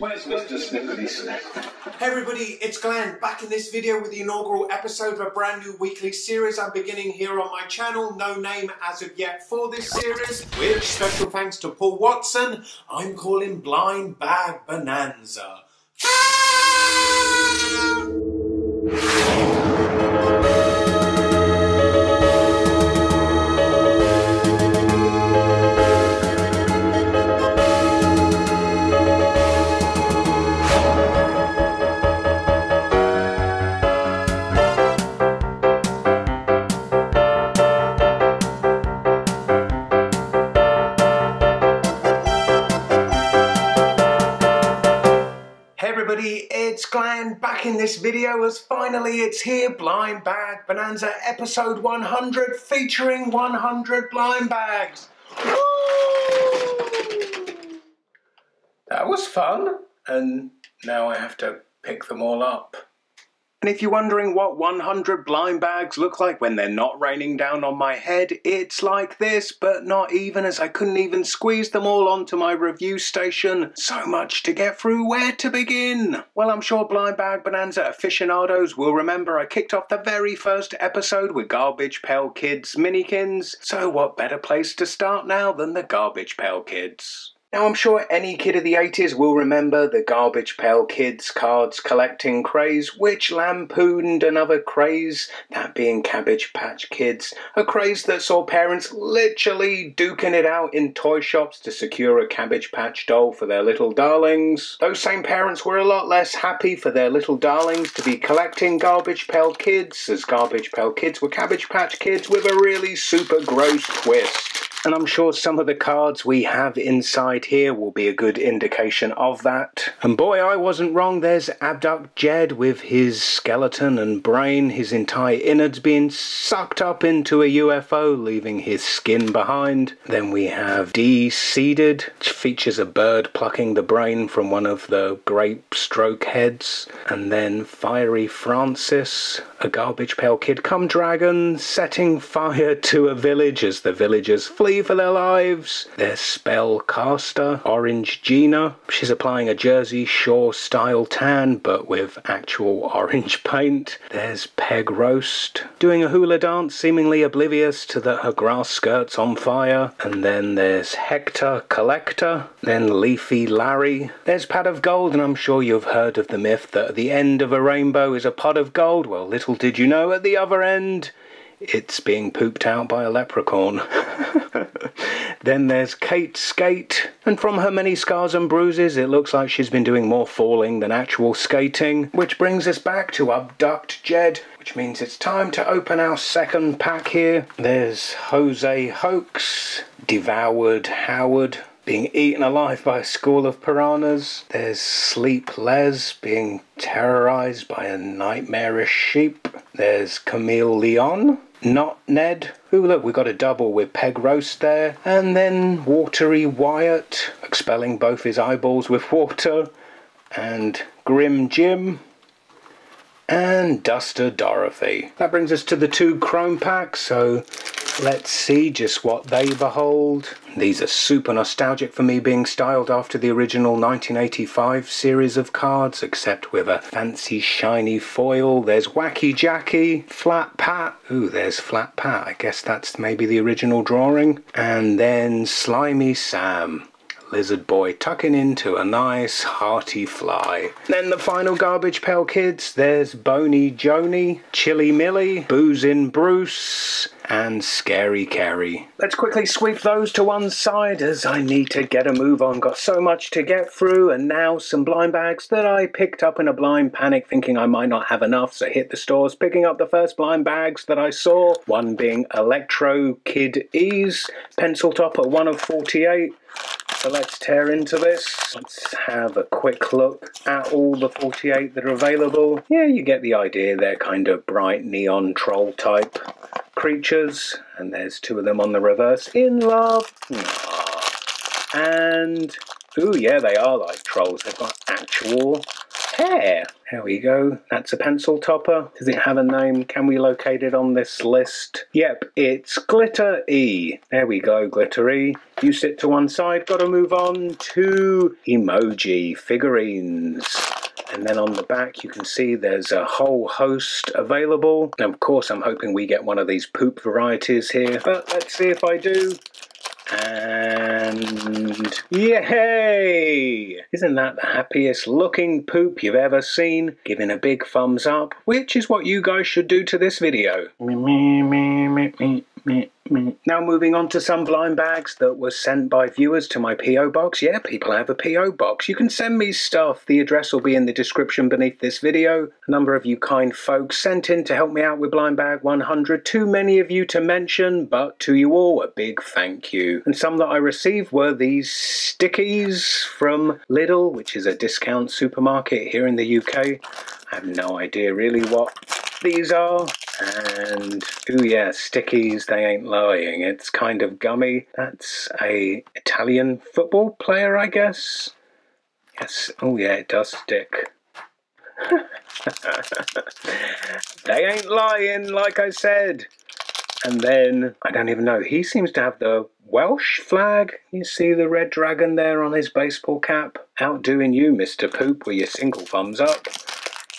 Where's Mr. Snippety Snap? Hey everybody, it's Glenn, back in this video with the inaugural episode of a brand new weekly series I'm beginning here on my channel. No name as of yet for this series, which, special thanks to Paul Watson, I'm calling Blind Bag Bonanza. It's Glenn, back in this video as finally it's here, Blind Bag Bonanza episode 100 featuring 100 blind bags. Woo! That was fun, and now I have to pick them all up. And if you're wondering what 100 blind bags look like when they're not raining down on my head, it's like this, but not even, as I couldn't even squeeze them all onto my review station. So much to get through, where to begin? Well, I'm sure Blind Bag Bonanza aficionados will remember I kicked off the very first episode with Garbage Pail Kids minikins, so what better place to start now than the Garbage Pail Kids? Now, I'm sure any kid of the 80s will remember the Garbage Pail Kids cards collecting craze, which lampooned another craze, that being Cabbage Patch Kids, a craze that saw parents literally duking it out in toy shops to secure a Cabbage Patch doll for their little darlings. Those same parents were a lot less happy for their little darlings to be collecting Garbage Pail Kids, as Garbage Pail Kids were Cabbage Patch Kids with a really super gross twist. And I'm sure some of the cards we have inside here will be a good indication of that. And boy, I wasn't wrong. There's Abduct Jed with his skeleton and brain, his entire innards being sucked up into a UFO, leaving his skin behind. Then we have De-Seeded, which features a bird plucking the brain from one of the grape stroke heads. And then Fiery Francis, a Garbage Pail Kid come dragon, setting fire to a village as the villagers flee for their lives. There's Spellcaster, Orange Gina. She's applying a Jersey Shore style tan but with actual orange paint. There's Peg Roast, doing a hula dance, seemingly oblivious to that her grass skirt's on fire. And then there's Hector Collector. Then Leafy Larry. There's Pot of Gold, and I'm sure you've heard of the myth that at the end of a rainbow is a pot of gold. Well, little did you know, at the other end it's being pooped out by a leprechaun. Then there's Kate Skate, and from her many scars and bruises it looks like she's been doing more falling than actual skating, which brings us back to Abduct Jed, which means it's time to open our second pack here. There's Jose Hoax, Devoured Howard, being eaten alive by a school of piranhas. There's Sleep Les, being terrorized by a nightmarish sheep. There's Camille Leon, Not Ned. Ooh, look, we got a double with Peg Roast there. And then Watery Wyatt, expelling both his eyeballs with water. And Grim Jim. And Duster Dorothy. That brings us to the two chrome packs, so let's see just what they behold. These are super nostalgic for me, being styled after the original 1985 series of cards, except with a fancy shiny foil. There's Wacky Jackie, Flat Pat. Ooh, there's Flat Pat. I guess that's maybe the original drawing. And then Slimy Sam, Lizard Boy tucking into a nice hearty fly. Then the final Garbage Pail Kids, there's Boney Joni, Chili Millie, Boozin' Bruce, and Scary Carrie. Let's quickly sweep those to one side as I need to get a move on. Got so much to get through, and now some blind bags that I picked up in a blind panic thinking I might not have enough, so hit the stores picking up the first blind bags that I saw. One being Electro Kid Ease, pencil top at 1 of 48. So let's tear into this. Let's have a quick look at all the 48 that are available. Yeah, you get the idea. They're kind of bright neon troll type creatures. And there's two of them on the reverse. In love. Aww. And, ooh, yeah, they are like trolls. They've got actual hair. There we go. That's a pencil topper. Does it have a name? Can we locate it on this list? Yep, it's Glitter E. There we go, Glitter E. You sit to one side. Got to move on to emoji figurines. And then on the back you can see there's a whole host available. And of course I'm hoping we get one of these poop varieties here. But let's see if I do. And yay! Isn't that the happiest looking poop you've ever seen? Giving a big thumbs up, which is what you guys should do to this video. Now moving on to some blind bags that were sent by viewers to my PO box. Yeah, people have a PO box. You can send me stuff. The address will be in the description beneath this video. A number of you kind folks sent in to help me out with Blind Bag 100. Too many of you to mention, but to you all a big thank you. And some that I received were these stickies from Lidl, which is a discount supermarket here in the UK. I have no idea really what these are. And ooh yeah, stickies, they ain't lying. It's kind of gummy. That's a Italian football player, I guess. Yes. Oh yeah, it does stick. They ain't lying, like I said. And then I don't even know, he seems to have the Welsh flag. You see the red dragon there on his baseball cap? Outdoing you, Mr. Poop, with your single thumbs up.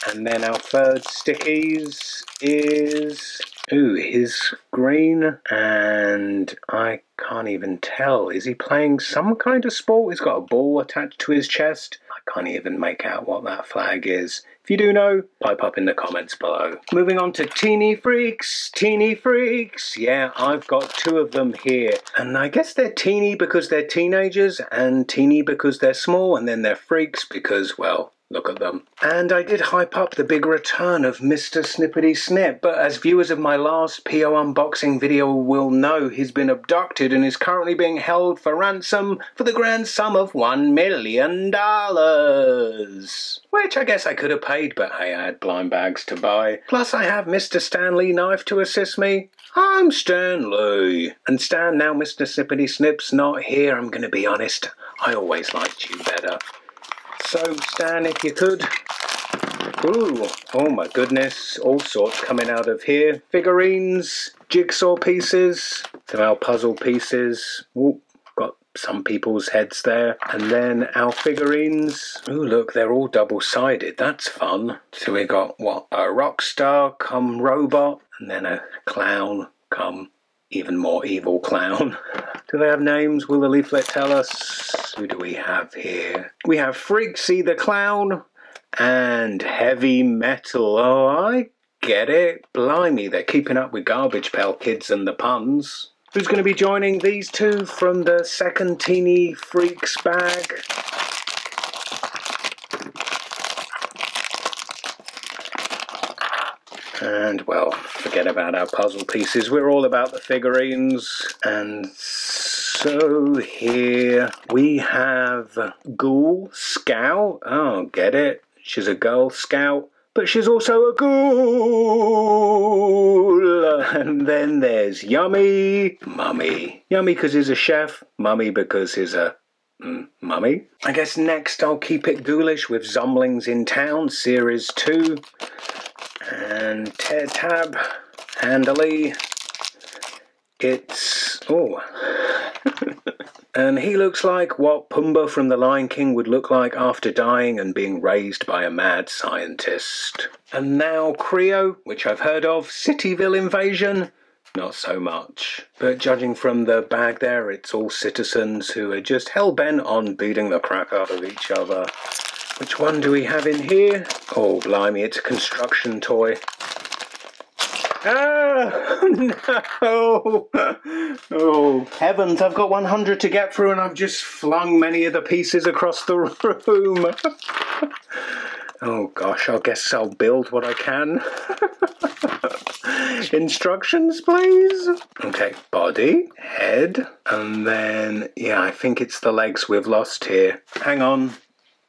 And then our third stickies is, ooh, his green, and I can't even tell. Is he playing some kind of sport? He's got a ball attached to his chest. I can't even make out what that flag is. If you do know, pipe up in the comments below. Moving on to Teeny Freaks. Teeny Freaks. Yeah, I've got two of them here. And I guess they're teeny because they're teenagers, and teeny because they're small, and then they're freaks because, well, look at them. And I did hype up the big return of Mr. Snippety Snip, but as viewers of my last PO unboxing video will know, he's been abducted and is currently being held for ransom for the grand sum of $1 million. Which I guess I could have paid, but hey, I had blind bags to buy. Plus I have Mr. Stanley Knife to assist me. I'm Stanley. And Stan, now Mr. Snippety Snip's not here, I'm gonna be honest, I always liked you better. So, Stan, if you could. Ooh, oh my goodness, all sorts coming out of here. Figurines, jigsaw pieces, some our puzzle pieces. Ooh, got some people's heads there. And then our figurines. Ooh, look, they're all double-sided. That's fun. So we got, what, a rock star come robot, and then a clown come even more evil clown. Do they have names? Will the leaflet tell us? Who do we have here? We have Freaksy the Clown and Heavy Metal. Oh, I get it. Blimey, they're keeping up with Garbage Pail Kids and the puns. Who's going to be joining these two from the second Teeny Freaks bag? And, well, forget about our puzzle pieces. We're all about the figurines. And so here we have Ghoul Scout. Oh, get it? She's a Girl Scout, but she's also a ghoul. And then there's Yummy Mummy. Yummy because he's a chef. Mummy because he's a mummy. I guess next I'll keep it ghoulish with Zomlings in Town, Series 2. And Tear Tab, handily. It's, oh. And he looks like what Pumbaa from The Lion King would look like after dying and being raised by a mad scientist. And now Creo, which I've heard of. Cityville Invasion, not so much. But judging from the bag there, it's all citizens who are just hell-bent on beating the crap out of each other. Which one do we have in here? Oh, blimey, it's a construction toy. Ah, no! Oh, heavens, I've got 100 to get through and I've just flung many of the pieces across the room. Oh gosh, I guess I'll build what I can. Instructions, please. Okay, body, head, and then, yeah, I think it's the legs we've lost here. Hang on.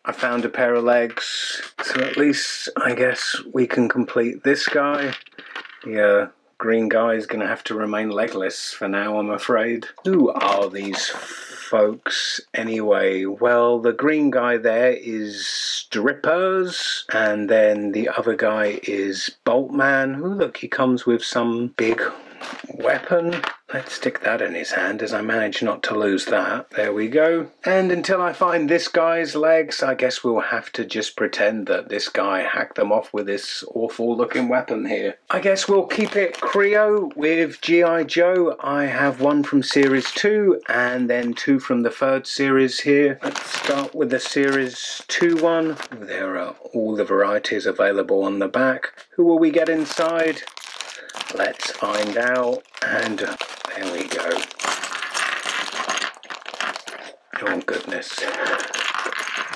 I found a pair of legs, so at least I guess we can complete this guy. The green guy is going to have to remain legless for now, I'm afraid. Who are these folks anyway? Well, the green guy there is strippers. And then the other guy is Boltman. Oh, look, he comes with some big weapon. Let's stick that in his hand as I manage not to lose that. There we go. And until I find this guy's legs, I guess we'll have to just pretend that this guy hacked them off with this awful looking weapon here. I guess we'll keep it Creo with G.I. Joe. I have one from Series 2 and then two from the third series here. Let's start with the Series 2 one. There are all the varieties available on the back. Who will we get inside? Let's find out, and there we go. Oh goodness,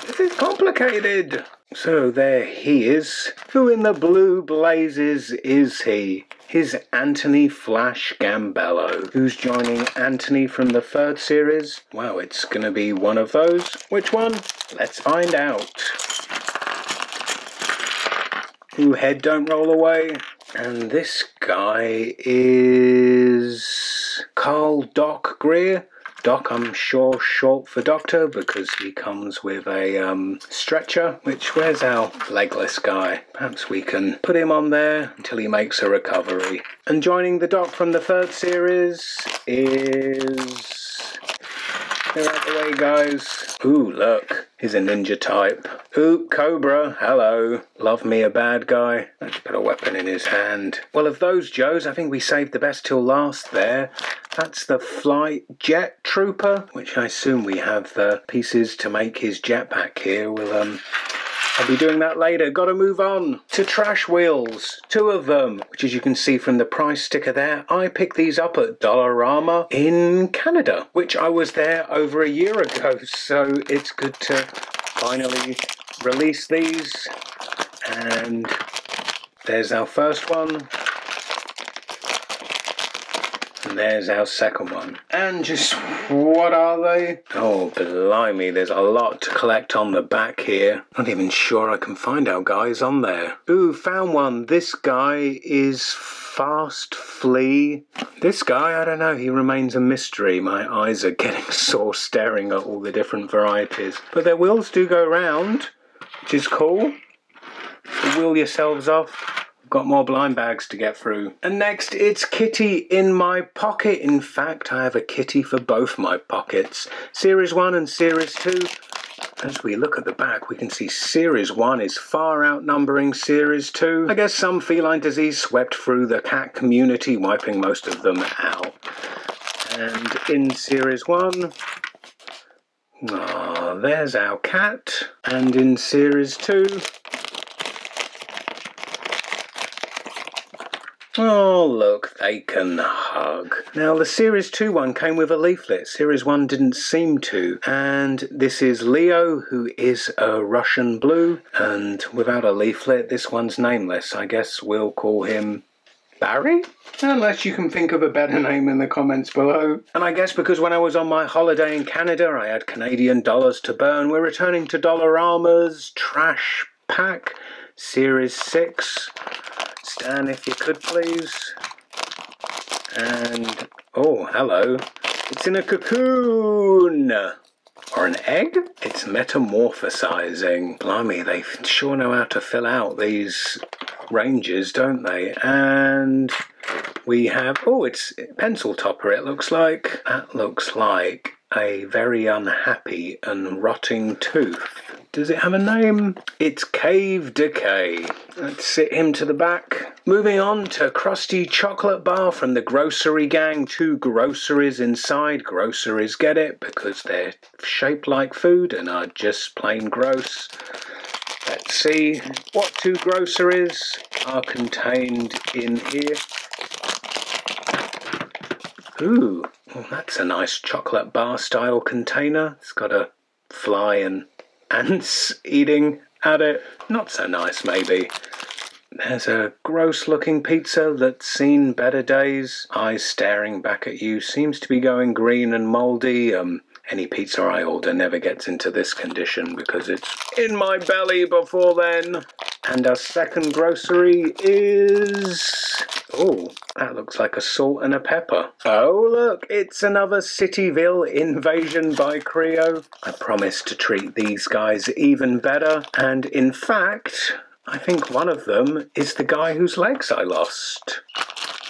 this is complicated. So there he is. Who in the blue blazes is he? He's Anthony Flash Gambello. Who's joining Anthony from the third series? Well, it's gonna be one of those. Which one? Let's find out. Ooh, head don't roll away. And this guy is Carl Doc Greer. Doc, I'm sure, short for doctor because he comes with a stretcher. Where's our legless guy? Perhaps we can put him on there until he makes a recovery. And joining the Doc from the third series is... Clear out the way, guys. Ooh, look. He's a ninja type. Ooh, Cobra. Hello. Love me a bad guy. Let's put a weapon in his hand. Well, of those Joes, I think we saved the best till last there. That's the Flight Jet Trooper, which I assume we have the pieces to make his jetpack here. I'll be doing that later. Gotta move on to trash wheels. Two of them, which as you can see from the price sticker there, I picked these up at Dollarama in Canada, which I was there over a year ago. So it's good to finally release these. And there's our first one. And there's our second one. And just what are they? Oh, blimey, there's a lot to collect on the back here. Not even sure I can find our guys on there. Ooh, found one. This guy is Fast Flea. This guy, I don't know, he remains a mystery. My eyes are getting sore staring at all the different varieties. But their wheels do go round, which is cool. So wheel yourselves off. Got more blind bags to get through. And next, it's Kitty in my pocket. In fact, I have a kitty for both my pockets. Series 1 and Series 2. As we look at the back, we can see Series 1 is far outnumbering Series 2. I guess some feline disease swept through the cat community, wiping most of them out. And in Series 1... oh, there's our cat. And in Series 2... oh, look, they can hug. Now, the Series 2 one came with a leaflet. Series 1 didn't seem to. And this is Leo, who is a Russian blue. And without a leaflet, this one's nameless. I guess we'll call him Barry? Unless you can think of a better name in the comments below. And I guess because when I was on my holiday in Canada, I had Canadian dollars to burn, we're returning to Dollarama's Trash Pack, Series 6. Stan, if you could, please. And, oh, hello. It's in a cocoon. Or an egg? It's metamorphosizing. Blimey, they sure know how to fill out these ranges, don't they? And we have, oh, it's pencil topper, it looks like. That looks like a very unhappy and rotting tooth. Does it have a name? It's Cave Decay. Let's sit him to the back. Moving on to Krusty Chocolate Bar from the Grocery Gang. Two groceries inside. Groceries get it because they're shaped like food and are just plain gross. Let's see what two groceries are contained in here. Ooh, well, that's a nice chocolate bar style container. It's got a fly and ants eating at it. Not so nice, maybe. There's a gross looking pizza that's seen better days. Eyes staring back at you. Seems to be going green and mouldy. Any pizza I order never gets into this condition because it's in my belly before then. And our second grocery is... Oh, that looks like a salt and a pepper. Oh, look, it's another Cityville invasion by Creo. I promise to treat these guys even better. And in fact, I think one of them is the guy whose legs I lost.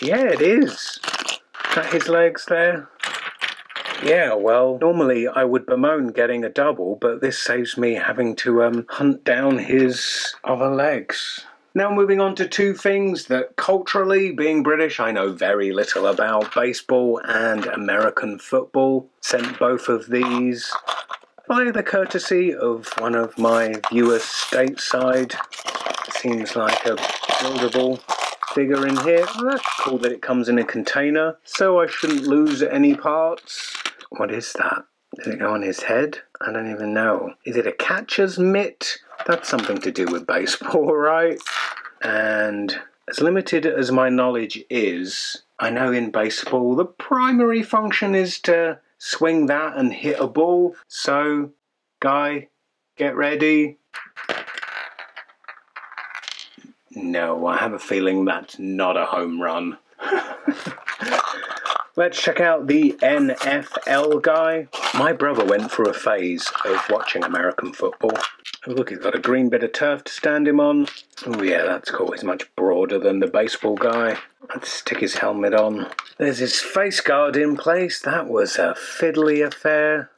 Yeah, it is. Is that his legs there? Yeah, well, normally I would bemoan getting a double, but this saves me having to hunt down his other legs. Now moving on to two things that culturally, being British, I know very little about: baseball and American football. Sent both of these by the courtesy of one of my viewers stateside. Seems like a buildable figure in here. Oh, that's cool that it comes in a container, so I shouldn't lose any parts. What is that? Does it go on his head? I don't even know. Is it a catcher's mitt? That's something to do with baseball, right? And as limited as my knowledge is, I know in baseball the primary function is to swing that and hit a ball. So, guy, get ready. No, I have a feeling that's not a home run. Let's check out the NFL guy. My brother went through a phase of watching American football. Oh, look, he's got a green bit of turf to stand him on. Oh yeah, that's cool. He's much broader than the baseball guy. Let's stick his helmet on. There's his face guard in place. That was a fiddly affair.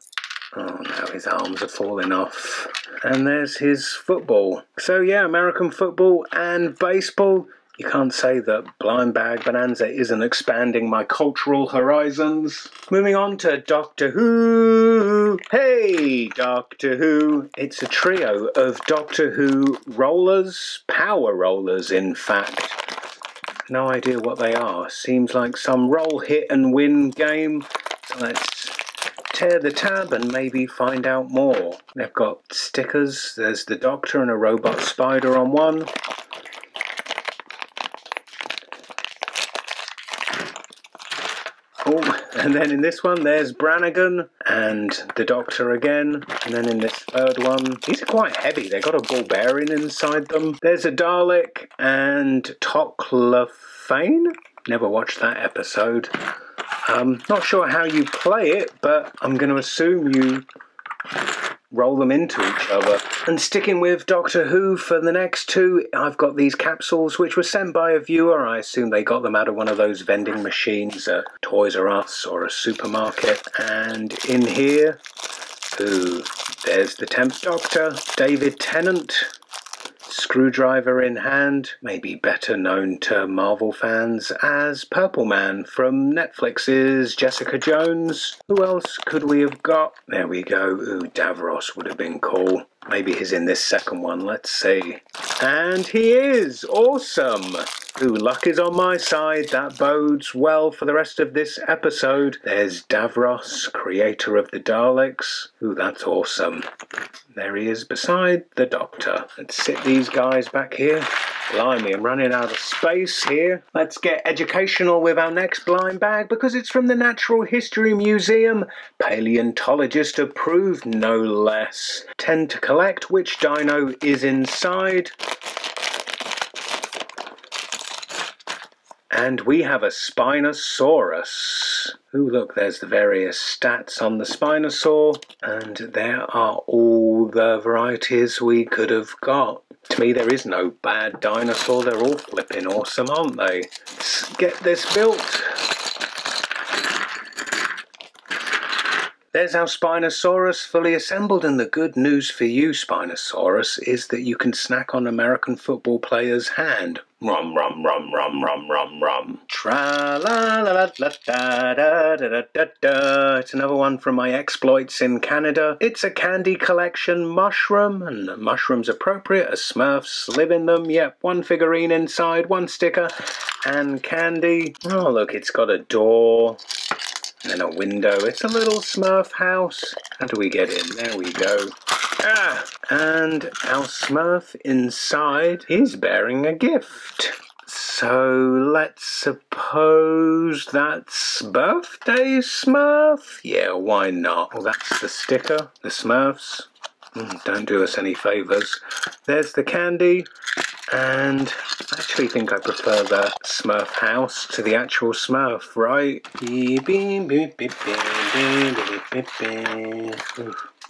Oh no, his arms are falling off. And there's his football. So yeah, American football and baseball. You can't say that Blind Bag Bonanza isn't expanding my cultural horizons. Moving on to Doctor Who. Hey, Doctor Who. It's a trio of Doctor Who rollers, power rollers in fact. No idea what they are. Seems like some roll, hit and win game. So let's tear the tab and maybe find out more. They've got stickers. There's the Doctor and a robot spider on one. Oh, and then in this one there's Brannigan and the Doctor again. And then in this third one, these are quite heavy. They've got a ball bearing inside them. There's a Dalek and Toclafane. Never watched that episode. Not sure how you play it, but I'm going to assume you roll them into each other. And sticking with Doctor Who for the next two, I've got these capsules which were sent by a viewer. I assume they got them out of one of those vending machines at Toys R Us or a supermarket. And in here, ooh, there's the 10th Doctor, David Tennant. Screwdriver in hand, maybe better known to Marvel fans as Purple Man from Netflix's Jessica Jones. Who else could we have got? There we go. Ooh, Davros would have been cool. Maybe he's in this second one. Let's see. And he is! Awesome! Ooh, luck is on my side. That bodes well for the rest of this episode. There's Davros, creator of the Daleks. Ooh, that's awesome. There he is beside the Doctor. Let's sit these guys back here. Blimey, I'm running out of space here. Let's get educational with our next blind bag because it's from the Natural History Museum. Paleontologist approved, no less. 10 to collect. Which dino is inside? And we have a Spinosaurus. Ooh, look, there's the various stats on the Spinosaur. And there are all the varieties we could have got. To me, there is no bad dinosaur. They're all flipping awesome, aren't they? Let's get this built. There's our Spinosaurus fully assembled, and the good news for you, Spinosaurus, is that you can snack on American football player's hand. Rum, rum, rum, rum, rum, rum, rum. Tra-la-la-la-la-da-da-da-da-da. It's another one from my exploits in Canada. It's a candy collection mushroom, and the mushroom's appropriate as Smurfs live in them. Yep, one figurine inside, one sticker, and candy. Oh, look, it's got a door. And then a window. It's a little Smurf house. How do we get in? There we go. Ah! And our Smurf inside is bearing a gift. So let's suppose that's birthday Smurf? Yeah, why not? Well, that's the sticker. The Smurfs. Don't do us any favours. There's the candy. And I actually think I prefer the Smurf house to the actual Smurf, right?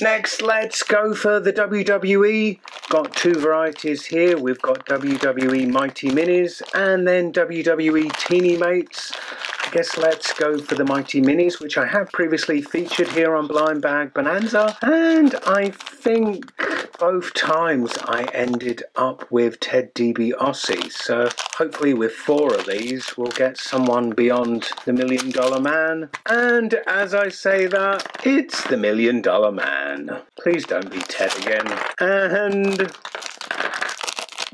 Next, let's go for the WWE. Got two varieties here. We've got WWE Mighty Minis and then WWE Teeny Mates. I guess let's go for the Mighty Minis, which I have previously featured here on Blind Bag Bonanza. And I think both times I ended up with Ted DiBiase. So hopefully with 4 of these, we'll get someone beyond the $1 Million Man. And as I say that, it's the $1 Million Man. Please don't be Ted again. And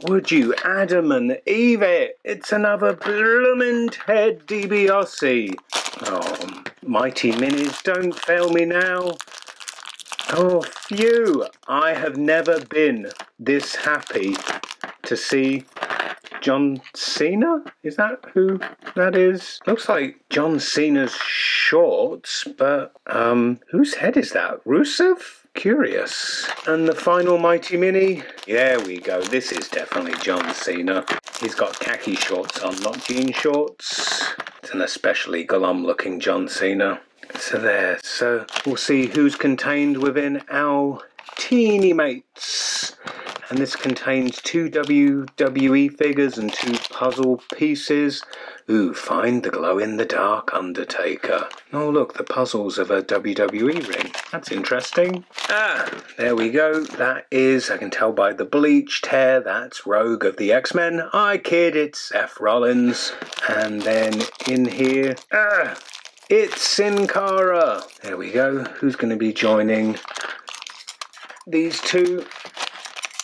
would you Adam and Eve it? It's another bloomin' Ted DiBiase. Oh, Mighty Minis, don't fail me now. Oh, phew. I have never been this happy to see John Cena? Is that who that is? Looks like John Cena's shorts, but whose head is that? Rusev? Curious. And the final Mighty Mini? There we go. This is definitely John Cena. He's got khaki shorts on, not jean shorts. It's an especially glum looking John Cena. So there. So we'll see who's contained within our Teeny Mates. And this contains 2 WWE figures and 2 puzzle pieces. Ooh, find the glow-in-the-dark Undertaker. Oh look, the puzzles of a WWE ring. That's interesting. Ah, there we go. That is, I can tell by the bleached hair, that's Rogue of the X-Men. I kid, it's Seth Rollins. And then in here, it's Sin Cara. There we go. Who's going to be joining these two?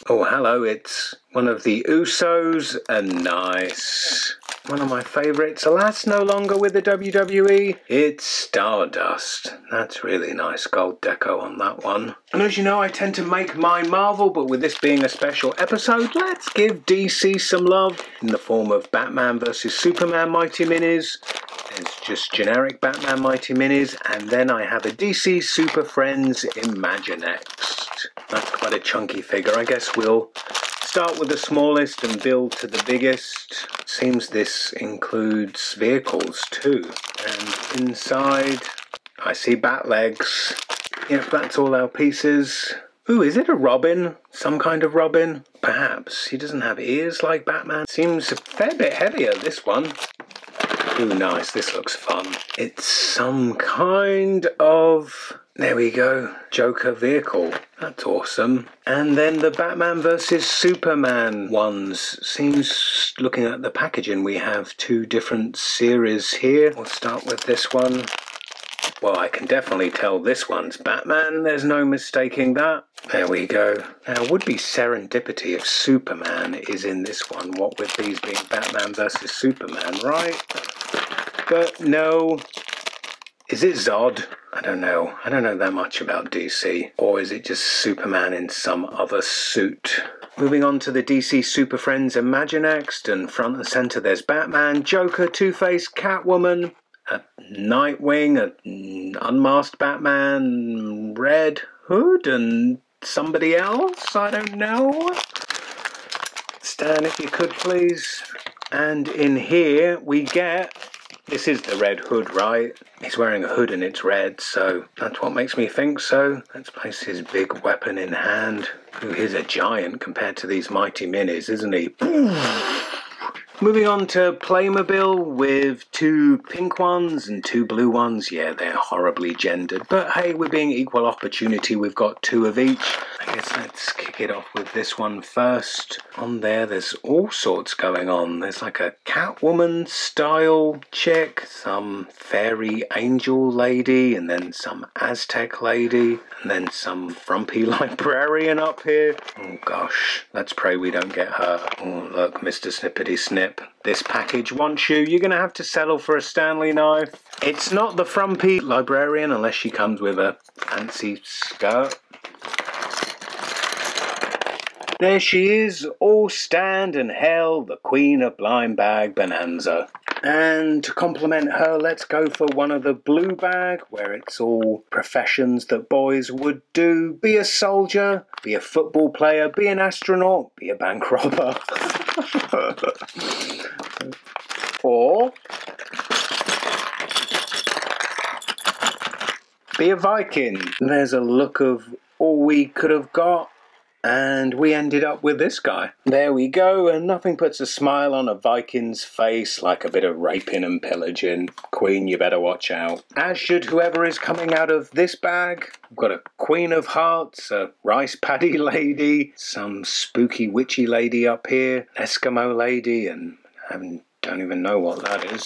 Oh, hello, it's one of the Usos, and nice. One of my favourites, alas, no longer with the WWE, it's Stardust. That's really nice gold deco on that one. And as you know, I tend to make my Marvel, but with this being a special episode, let's give DC some love in the form of Batman vs Superman Mighty Minis. There's just generic Batman Mighty Minis, and then I have a DC Super Friends Imaginext. That's quite a chunky figure. I guess we'll start with the smallest and build to the biggest. Seems this includes vehicles too. And inside, I see bat legs. Yep, that's all our pieces. Ooh, is it a Robin? Some kind of Robin? Perhaps. He doesn't have ears like Batman. Seems a fair bit heavier, this one. Ooh, nice. This looks fun. It's some kind of... There we go. Joker vehicle. That's awesome. And then the Batman vs Superman ones. Seems, looking at the packaging, we have 2 different series here. We'll start with this one. Well, I can definitely tell this one's Batman. There's no mistaking that. There we go. Now, it would be serendipity if Superman is in this one. What with these being Batman vs Superman, right? But no. Is it Zod? I don't know. I don't know that much about DC. Or is it just Superman in some other suit? Moving on to the DC Super Friends Imaginext, and front and centre there's Batman, Joker, Two-Face, Catwoman, a Nightwing, an unmasked Batman, Red Hood, and somebody else? I don't know. Stan, if you could please. And in here we get... This is the Red Hood, right? He's wearing a hood and it's red, so that's what makes me think so. Let's place his big weapon in hand. Ooh, he's a giant compared to these Mighty Minis, isn't he? Moving on to Playmobil with 2 pink ones and 2 blue ones. Yeah, they're horribly gendered, but hey, we're being equal opportunity. We've got 2 of each. I guess let's kick it off with this one first. On there's all sorts going on. There's like a Catwoman style chick, some fairy angel lady, and then some Aztec lady, and then some frumpy librarian up here. Oh gosh, let's pray we don't get her. Oh look, Mr. Snippety Snip. This package wants you. You're going to have to settle for a Stanley knife. It's not the frumpy librarian unless she comes with a fancy skirt. There she is, all stand and hail the Queen of Blind Bag Bonanza. And to compliment her, let's go for one of the blue bag, where it's all professions that boys would do. Be a soldier, be a football player, be an astronaut, be a bank robber. Or be a Viking. There's a look of all we could have got, and we ended up with this guy. There we go, and nothing puts a smile on a Viking's face like a bit of raping and pillaging. Queen, you better watch out. As should whoever is coming out of this bag. We've got a Queen of Hearts, a rice paddy lady, some spooky witchy lady up here, an Eskimo lady, and I don't even know what that is.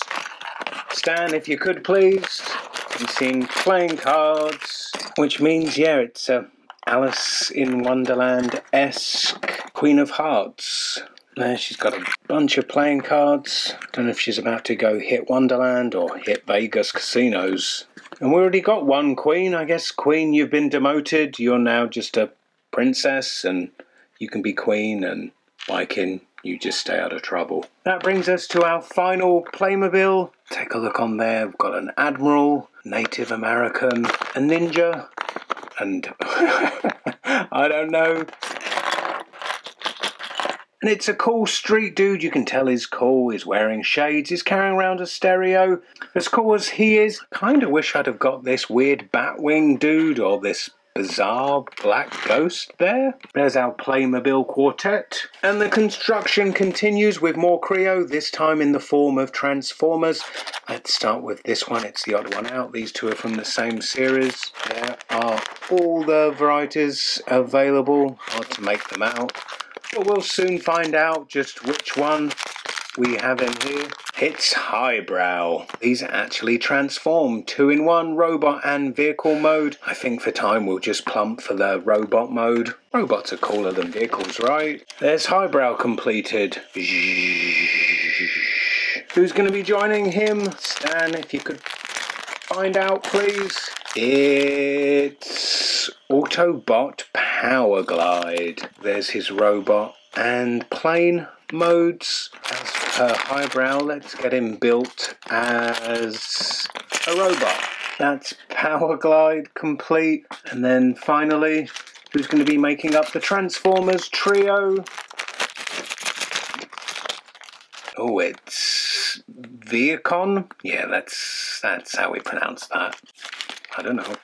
Stan, if you could please. I'm seeing playing cards, which means, yeah, it's a Alice in Wonderland-esque Queen of Hearts. There, she's got a bunch of playing cards. Don't know if she's about to go hit Wonderland or hit Vegas casinos. And we already got one queen. I guess, Queen, you've been demoted. You're now just a princess, and you can be queen, and Viking, you just stay out of trouble. That brings us to our final Playmobil. Take a look on there. We've got an Admiral, Native American, a ninja, and I don't know. And it's a cool street dude. You can tell he's cool. He's wearing shades. He's carrying around a stereo. As cool as he is, kind of wish I'd have got this weird Batwing dude or this bizarre black ghost there. There's our Playmobil quartet. And the construction continues with more Creo, this time in the form of Transformers. Let's start with this one. It's the odd one out. These two are from the same series. There are all the varieties available. Hard to make them out. But we'll soon find out just which one we have in here. It's highbrow. These actually transform 2-in-1 robot and vehicle mode. I think for time we'll just plump for the robot mode. Robots are cooler than vehicles, right? There's highbrow completed. Who's going to be joining him? Stan, if you could find out, please. It's Autobot Powerglide. There's his robot and plane modes. As per highbrow, let's get him built as a robot. That's Powerglide complete. And then finally, who's going to be making up the Transformers trio? Oh, it's Viacon? Yeah, that's how we pronounce that. I don't know.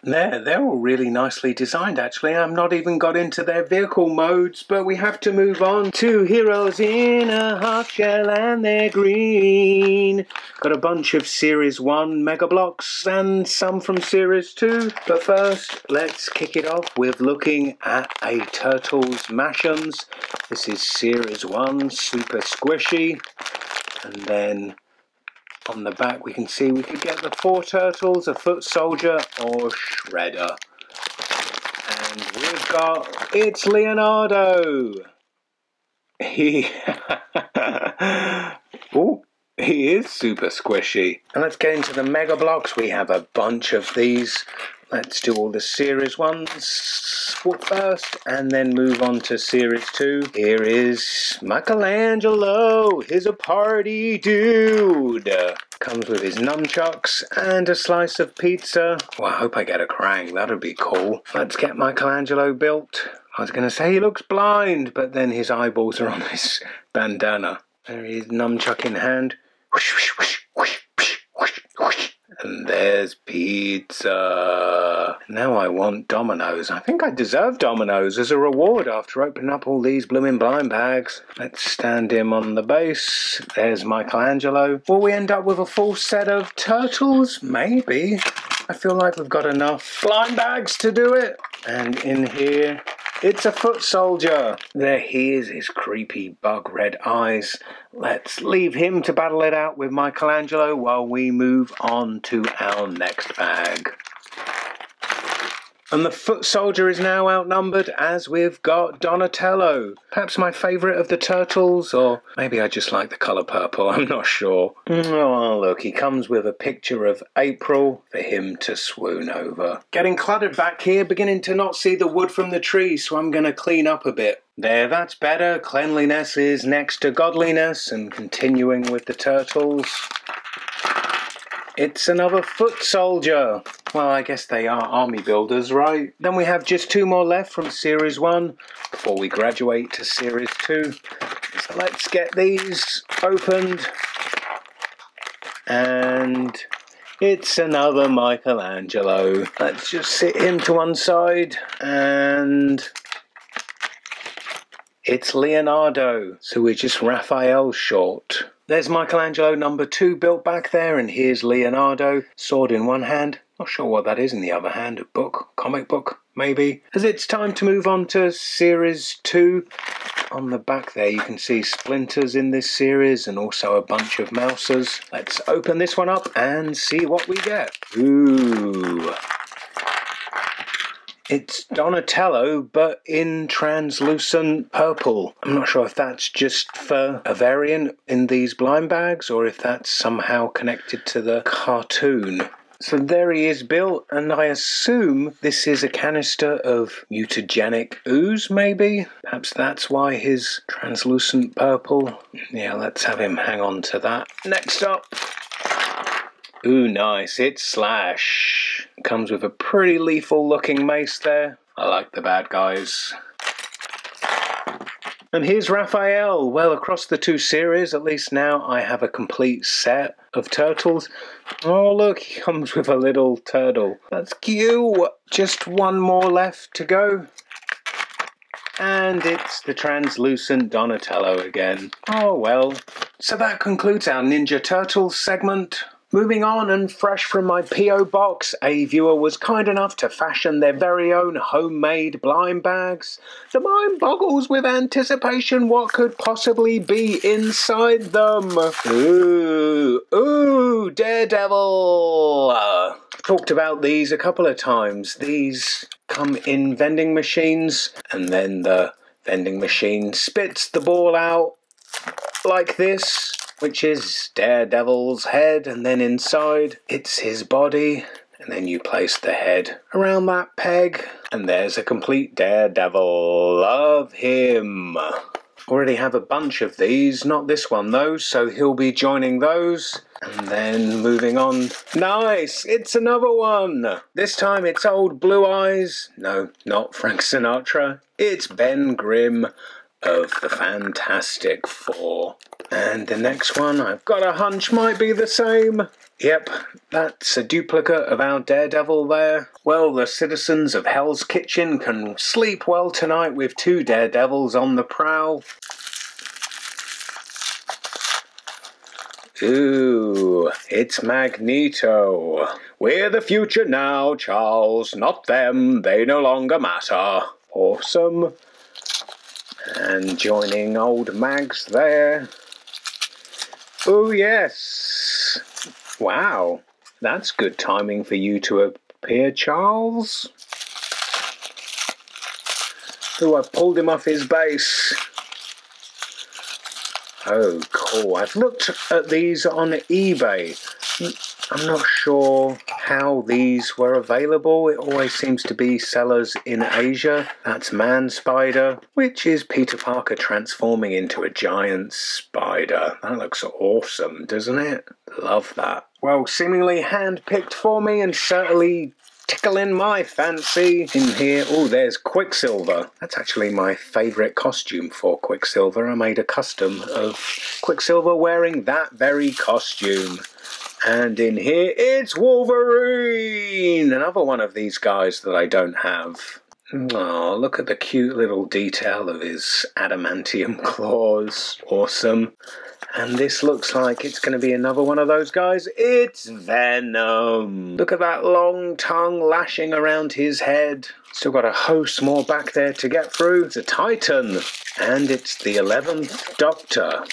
They're all really nicely designed, actually. I've not even got into their vehicle modes, but we have to move on to Heroes in a Half Shell, and they're green. Got a bunch of Series 1 Mega Blocks and some from Series 2. But first, let's kick it off with looking at a Turtles Mash'ems. This is Series 1, super squishy. And then on the back we can see we could get the 4 turtles, a foot soldier or Shredder. And we've got, it's Leonardo. Ooh, he is super squishy. And let's get into the Mega Blocks. We have a bunch of these. Let's do all the Series 1s first and then move on to Series 2. Here is Michelangelo. He's a party dude. Comes with his nunchucks and a slice of pizza. Well, I hope I get a Krang. That would be cool. Let's get Michelangelo built. I was going to say he looks blind, but then his eyeballs are on this bandana. There he is, nunchuck in hand. Whoosh, whoosh, whoosh, whoosh, whoosh, whoosh, whoosh. And there's pizza. Now I want Domino's. I think I deserve Domino's as a reward after opening up all these blooming blind bags. Let's stand him on the base. There's Michelangelo. Will we end up with a full set of turtles? Maybe. I feel like we've got enough blind bags to do it. And in here, it's a foot soldier. There he is, his creepy bug red eyes. Let's leave him to battle it out with Michelangelo while we move on to our next bag. And the foot soldier is now outnumbered as we've got Donatello. Perhaps my favourite of the turtles, or maybe I just like the colour purple, I'm not sure. Oh, look, he comes with a picture of April for him to swoon over. Getting cluttered back here, beginning to not see the wood from the tree, so I'm going to clean up a bit. There, that's better. Cleanliness is next to godliness, and continuing with the turtles. It's another foot soldier. Well, I guess they are army builders, right? Then we have just 2 more left from Series 1 before we graduate to Series 2. So let's get these opened. And it's another Michelangelo. Let's just sit him to one side, and it's Leonardo. So we're just Raphael short. There's Michelangelo number 2 built back there, and here's Leonardo, sword in one hand. Not sure what that is in the other hand, a book, comic book, maybe. As it's time to move on to Series 2. On the back there you can see splinters in this series and also a bunch of mouses. Let's open this one up and see what we get. Ooh. It's Donatello, but in translucent purple. I'm not sure if that's just for a variant in these blind bags or if that's somehow connected to the cartoon. So there he is built, and I assume this is a canister of mutagenic ooze, maybe? Perhaps that's why his translucent purple. Yeah, let's have him hang on to that. Next up. Ooh, nice. It's Slash. Comes with a pretty lethal looking mace there. I like the bad guys. And here's Raphael. Well, across the 2 series, at least now I have a complete set of turtles. Oh, look, he comes with a little turtle. That's cute. Just 1 more left to go. And it's the translucent Donatello again. Oh, well. So that concludes our Ninja Turtles segment. Moving on, and fresh from my P.O. box, a viewer was kind enough to fashion their very own homemade blind bags. The mind boggles with anticipation what could possibly be inside them. Ooh, Daredevil! I've talked about these a couple of times. These come in vending machines, and then the vending machine spits the ball out like this, which is Daredevil's head, and then inside it's his body, and then you place the head around that peg, and there's a complete Daredevil. Love him. Already have a bunch of these, not this one though, so he'll be joining those. And then moving on. Nice! It's another one! This time it's old Blue Eyes. No, not Frank Sinatra. It's Ben Grimm of the Fantastic Four. And the next one, I've got a hunch, might be the same. Yep, that's a duplicate of our Daredevil there. Well, the citizens of Hell's Kitchen can sleep well tonight with 2 Daredevils on the prowl. Ooh, it's Magneto. We're the future now, Charles, not them, they no longer matter. Awesome. And joining old Mags there. Oh yes! Wow, that's good timing for you to appear, Charles. Oh, I pulled him off his base. Oh, cool. I've looked at these on eBay. I'm not sure how these were available. It always seems to be sellers in Asia. That's Man Spider, which is Peter Parker transforming into a giant spider. That looks awesome, doesn't it? Love that. Well, seemingly hand-picked for me and certainly tickling my fancy in here. Oh, there's Quicksilver. That's actually my favourite costume for Quicksilver. I made a custom of Quicksilver wearing that very costume. And in here, it's Wolverine! Another one of these guys that I don't have. Oh, look at the cute little detail of his adamantium claws. Awesome. And this looks like it's going to be another one of those guys. It's Venom! Look at that long tongue lashing around his head. Still got a host more back there to get through. It's a Titan. And it's the 11th Doctor.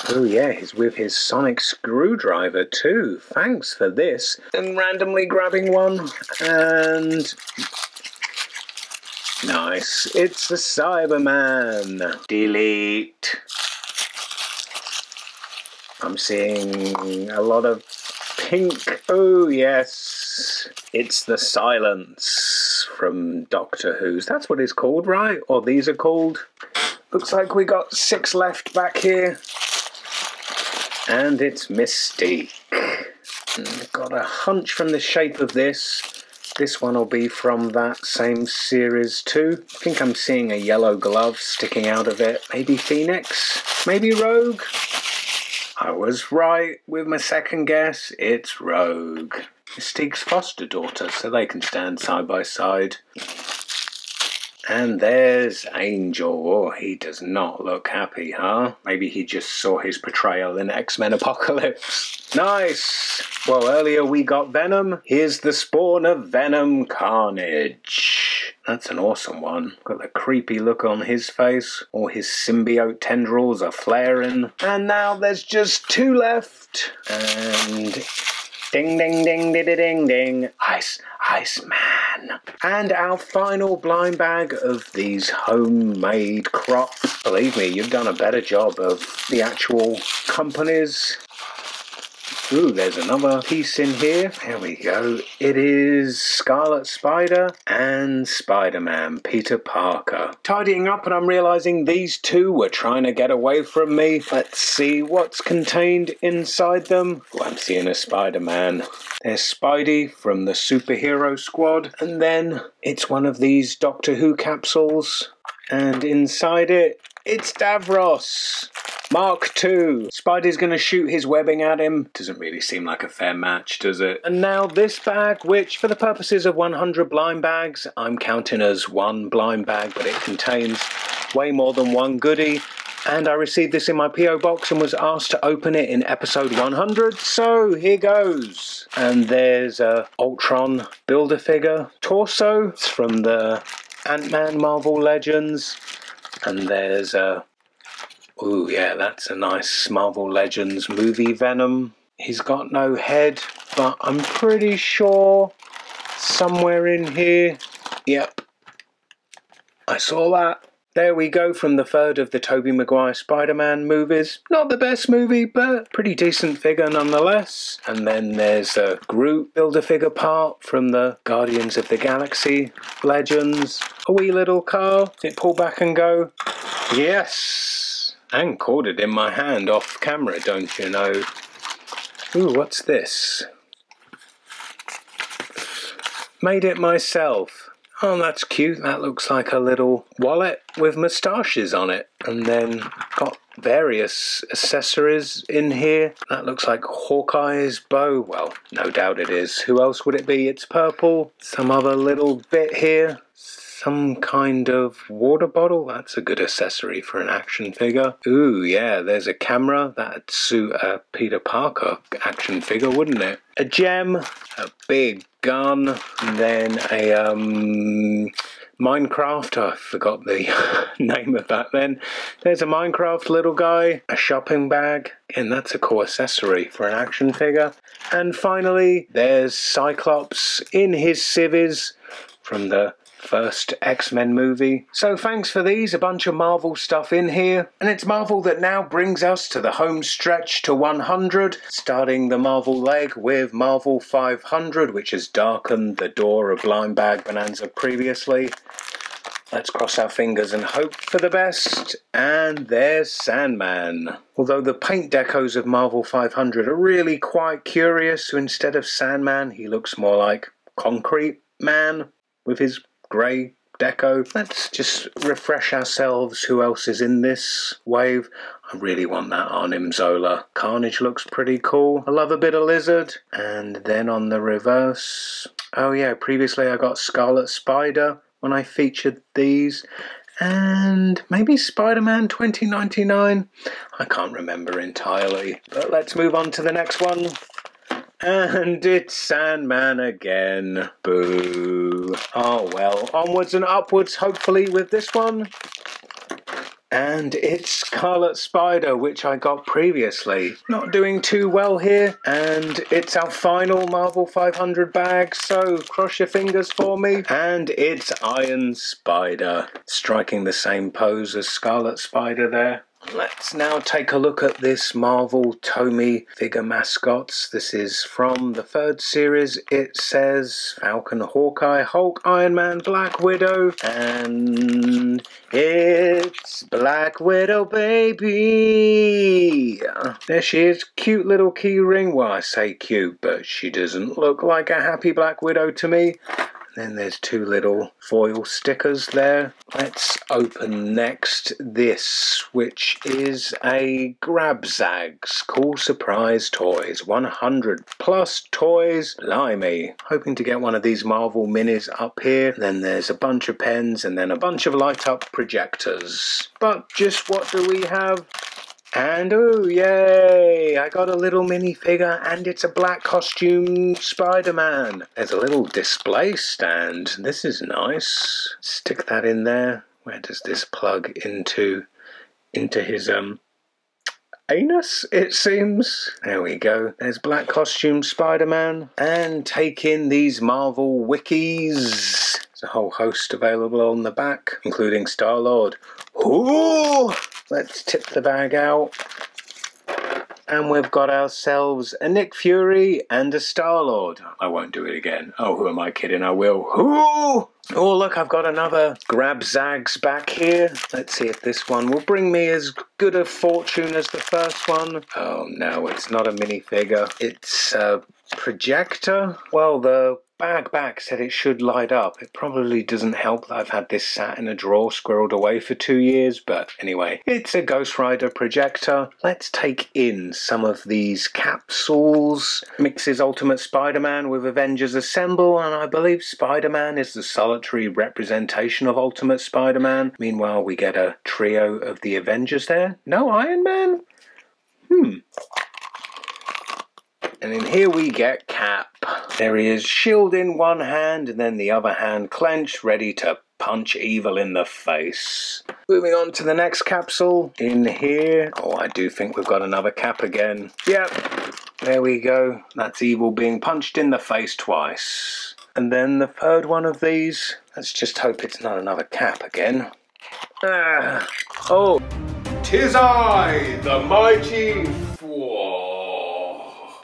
Oh yeah, he's with his sonic screwdriver too. Thanks for this. And randomly grabbing one. And nice. It's the Cyberman. Delete. I'm seeing a lot of pink. Oh yes. It's the Silence from Doctor Who's. That's what it's called, right? Or these are called. Looks like we got 6 left back here. And it's Mystique. I've got a hunch from the shape of this. This one will be from that same series too. I think I'm seeing a yellow glove sticking out of it. Maybe Phoenix? Maybe Rogue? I was right with my second guess. It's Rogue. Mystique's foster daughter, so they can stand side by side. And there's Angel. Oh, he does not look happy, huh? Maybe he just saw his portrayal in X-Men Apocalypse. Nice! Well, earlier we got Venom. Here's the spawn of Venom Carnage. That's an awesome one. Got the creepy look on his face. All his symbiote tendrils are flaring. And now there's just 2 left. And... ding, ding, ding, ding, ding, ding. Iceman. And our final blind bag of these homemade crop. Believe me, you've done a better job of the actual companies. Ooh, there's another piece in here. There we go. It is Scarlet Spider and Spider-Man, Peter Parker. Tidying up and I'm realizing these two were trying to get away from me. Let's see what's contained inside them. Oh, I'm seeing a Spider-Man. There's Spidey from the Superhero Squad. And then it's one of these Doctor Who capsules. And inside it, it's Davros. Mark II. Spidey's going to shoot his webbing at him. Doesn't really seem like a fair match, does it? And now this bag, which for the purposes of 100 blind bags, I'm counting as one blind bag, but it contains way more than one goodie. And I received this in my P.O. box and was asked to open it in episode 100. So here goes. And there's a Ultron Build-A-Figure torso. It's from the Ant-Man Marvel Legends. And there's a... ooh, yeah, that's a nice Marvel Legends movie Venom. He's got no head, but I'm pretty sure somewhere in here... yep, I saw that. There we go from the third of the Tobey Maguire Spider-Man movies. Not the best movie, but pretty decent figure nonetheless. And then there's a Groot Build-A-Figure part from the Guardians of the Galaxy Legends. A wee little car. It pull back and go. Yes! And caught it in my hand off camera, don't you know? Ooh, what's this? Made it myself. Oh, that's cute. That looks like a little wallet with moustaches on it. And then got various accessories in here. That looks like Hawkeye's bow. Well, no doubt it is. Who else would it be? It's purple. Some other little bit here. Some kind of water bottle. That's a good accessory for an action figure. Ooh, yeah, there's a camera. That'd suit a Peter Parker action figure, wouldn't it? A gem, a big gun, and then a Minecraft. I forgot the name of that then. There's a Minecraft little guy, a shopping bag, and that's a cool accessory for an action figure. And finally, there's Cyclops in his civvies from the first X-Men movie. So thanks for these, a bunch of Marvel stuff in here. And it's Marvel that now brings us to the home stretch to 100, starting the Marvel leg with Marvel 500, which has darkened the door of Blind Bag Bonanza previously. Let's cross our fingers and hope for the best. And there's Sandman. Although the paint decos of Marvel 500 are really quite curious, so instead of Sandman, he looks more like Concrete Man with his grey deco. Let's just refresh ourselves. Who else is in this wave? I really want that Arnim Zola. Carnage looks pretty cool. I love a bit of Lizard. And then on the reverse... oh yeah, previously I got Scarlet Spider when I featured these. And maybe Spider-Man 2099? I can't remember entirely. But let's move on to the next one. And it's Sandman again. Boo. Oh well, onwards and upwards hopefully with this one. And it's Scarlet Spider, which I got previously. Not doing too well here. And it's our final Marvel 500 bag, so cross your fingers for me. And it's Iron Spider, striking the same pose as Scarlet Spider there. Let's now take a look at this Marvel Tomy figure mascots. This is from the third series. It says Falcon, Hawkeye, Hulk, Iron Man, Black Widow, and it's Black Widow, baby! There she is, cute little key ring. Well, I say cute, but she doesn't look like a happy Black Widow to me. Then there's two little foil stickers there. Let's open next this, which is a Grabzags Cool Surprise Toys. 100 plus toys. Blimey. Hoping to get one of these Marvel minis up here. Then there's a bunch of pens and then a bunch of light up projectors. But just what do we have? And oh yay, I got a little minifigure and it's a black costume Spider-Man. There's a little display stand. This is nice. Stick that in there. Where does this plug into his anus, it seems? There we go. There's black costume Spider-Man. And take in these Marvel wikis. There's a whole host available on the back, including Star-Lord. Ooh! Let's tip the bag out. And we've got ourselves a Nick Fury and a Star-Lord. I won't do it again. Oh, who am I kidding? I will. Ooh! Oh, look, I've got another Grabzags back here. Let's see if this one will bring me as good a fortune as the first one. Oh, no, it's not a minifigure. It's a projector. Well, the bag back said it should light up. It probably doesn't help that I've had this sat in a drawer squirreled away for 2 years, but anyway, it's a Ghost Rider projector. Let's take in some of these capsules. Mixes Ultimate Spider-Man with Avengers Assemble, and I believe Spider-Man is the solitary representation of Ultimate Spider-Man. Meanwhile, we get a trio of the Avengers there. No Iron Man? And in here we get Cap. There he is, shield in one hand and then the other hand clenched, ready to punch evil in the face. Moving on to the next capsule. In here, oh, I do think we've got another Cap again. Yep, there we go. That's evil being punched in the face twice. And then the third one of these. Let's just hope it's not another Cap again. Oh, 'tis I, the mighty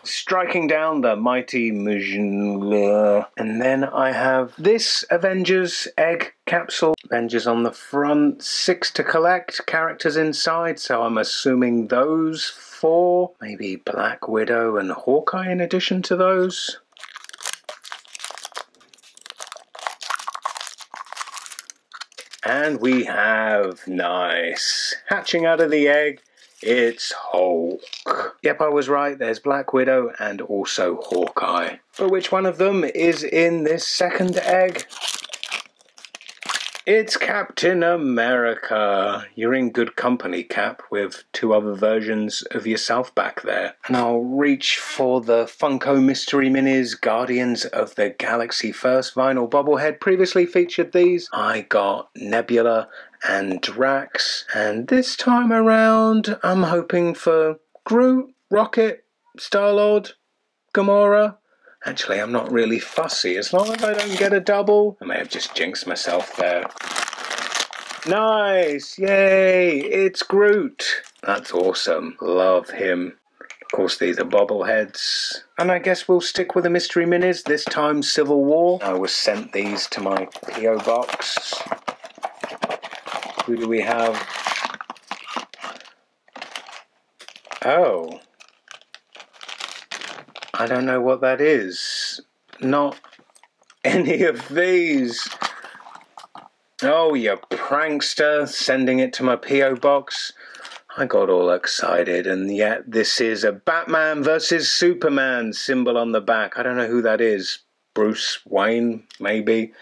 striking down the mighty Mujinla. And then I have this Avengers egg capsule. Avengers on the front, 6 to collect, characters inside, so I'm assuming those 4. Maybe Black Widow and Hawkeye in addition to those. And we have, nice, hatching out of the egg, it's Hulk. Yep, I was right, there's Black Widow and also Hawkeye. But which one of them is in this second egg? It's Captain America. You're in good company, Cap, with 2 other versions of yourself back there. And I'll reach for the Funko Mystery Minis Guardians of the Galaxy First vinyl bobblehead. Previously featured these. I got Nebula and Drax. And this time around, I'm hoping for Groot, Rocket, Star-Lord, Gamora. Actually, I'm not really fussy. As long as I don't get a double. I may have just jinxed myself there. Nice! Yay! It's Groot. That's awesome. Love him. Of course, these are bobbleheads. And I guess we'll stick with the mystery minis. This time, Civil War. I was sent these to my P.O. box. Who do we have? Oh. I don't know what that is. Not any of these. Oh, you prankster, sending it to my P.O. box. I got all excited, and yet this is a Batman versus Superman symbol on the back. I don't know who that is. Bruce Wayne, maybe?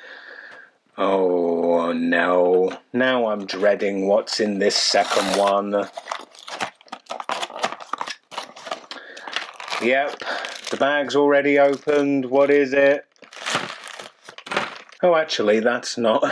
Oh, no. Now I'm dreading what's in this second one. Yep. The bag's already opened. What is it? Oh, actually, that's not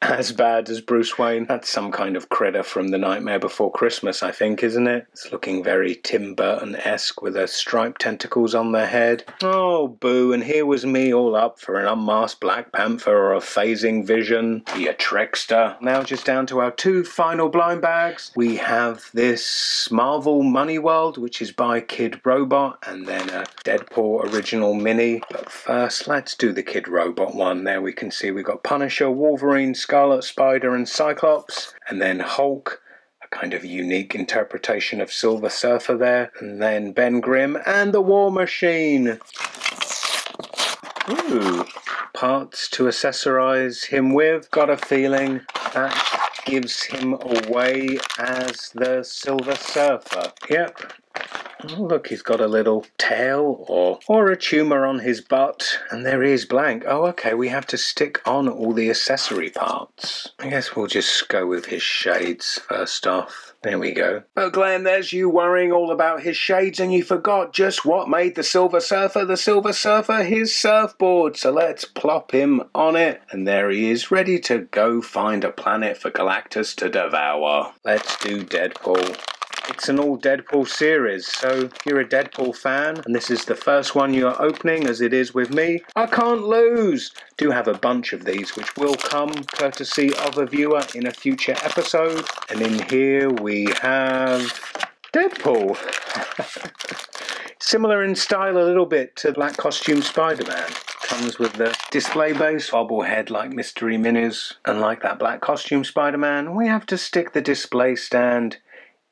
as bad as Bruce Wayne. That's some kind of critter from The Nightmare Before Christmas, I think, isn't it? It's looking very Tim Burton-esque with their striped tentacles on their head. Oh, boo, and here was me all up for an unmasked Black Panther or a phasing Vision. You trickster. Now just down to our two final blind bags. We have this Marvel Money World, which is by Kid Robot, and then a Deadpool original mini. But first, let's do the Kid Robot one. There we can see we got Punisher, Wolverine, Scarlet Spider and Cyclops, and then Hulk, a kind of unique interpretation of Silver Surfer there, and then Ben Grimm and the War Machine. Ooh, parts to accessorize him with. Got a feeling that gives him away as the Silver Surfer. Yep. Oh, look, he's got a little tail or a tumour on his butt, and there he is blank. Oh, okay, we have to stick on all the accessory parts. I guess we'll just go with his shades first off. There we go. But Glenn, there's you worrying all about his shades, and you forgot just what made the Silver Surfer his surfboard. So let's plop him on it, and there he is, ready to go find a planet for Galactus to devour. Let's do Deadpool. It's an all Deadpool series, so if you're a Deadpool fan and this is the first one you're opening, as it is with me, I can't lose! Do have a bunch of these which will come courtesy of a viewer in a future episode. And in here we have Deadpool. Similar in style a little bit to Black Costume Spider-Man. Comes with the display base, bobblehead like Mystery Minis, and like that Black Costume Spider-Man, we have to stick the display stand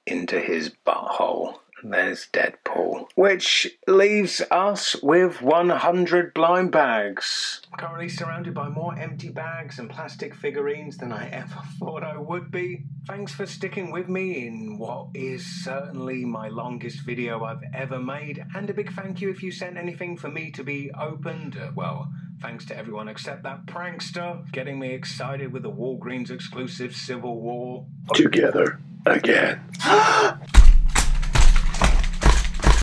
into his butthole. There's Deadpool. Which leaves us with 100 blind bags. I'm currently surrounded by more empty bags and plastic figurines than I ever thought I would be. Thanks for sticking with me in what is certainly my longest video I've ever made. And a big thank you if you sent anything for me to be opened. Well, thanks to everyone except that prankster, getting me excited with the Walgreens exclusive Civil War. Together again.